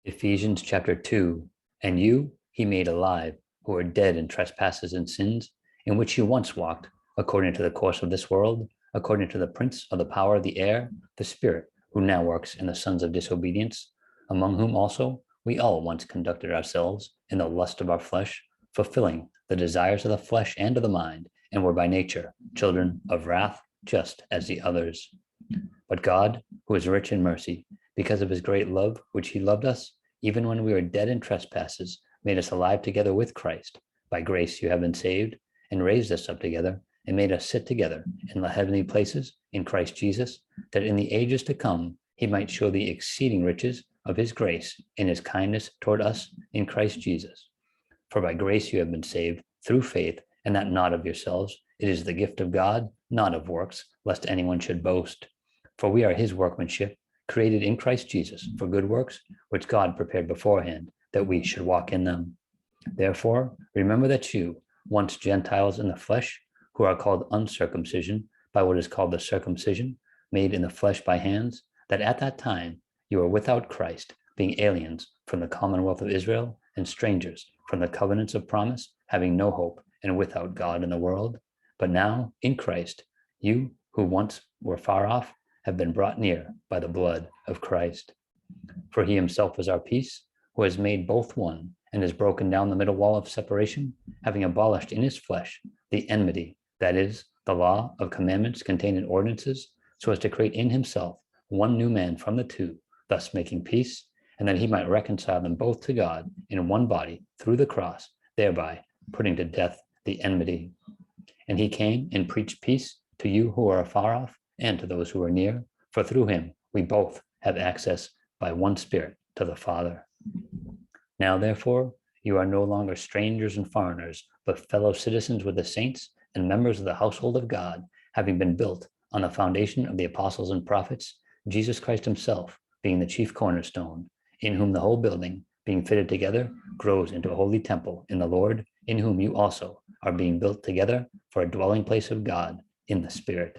Ephesians chapter 2, and you he made alive, who are dead in trespasses and sins, in which you once walked, according to the course of this world, according to the prince of the power of the air, the spirit, who now works in the sons of disobedience, among whom also we all once conducted ourselves in the lust of our flesh, fulfilling the desires of the flesh and of the mind, and were by nature children of wrath, just as the others. But God, who is rich in mercy, because of his great love, which he loved us, even when we were dead in trespasses, made us alive together with Christ. By grace you have been saved, and raised us up together, and made us sit together in the heavenly places in Christ Jesus, that in the ages to come he might show the exceeding riches of his grace in his kindness toward us in Christ Jesus. For by grace you have been saved through faith, and that not of yourselves. It is the gift of God, not of works, lest anyone should boast. For we are his workmanship, created in Christ Jesus for good works, which God prepared beforehand, that we should walk in them. Therefore, remember that you, once Gentiles in the flesh, who are called uncircumcision by what is called the circumcision, made in the flesh by hands, that at that time you were without Christ, being aliens from the commonwealth of Israel and strangers from the covenants of promise, having no hope and without God in the world. But now, in Christ, you who once were far off have been brought near by the blood of Christ. For he himself is our peace, who has made both one, and has broken down the middle wall of separation, having abolished in his flesh the enmity, that is, the law of commandments contained in ordinances, so as to create in himself one new man from the two, thus making peace, and that he might reconcile them both to God in one body through the cross, thereby putting to death the enmity. And he came and preached peace to you who are afar off, and to those who are near, for through him we both have access by one Spirit to the Father. Now, therefore, you are no longer strangers and foreigners, but fellow citizens with the saints and members of the household of God, having been built on the foundation of the apostles and prophets, Jesus Christ himself being the chief cornerstone, in whom the whole building, being fitted together, grows into a holy temple in the Lord, in whom you also are being built together for a dwelling place of God in the Spirit.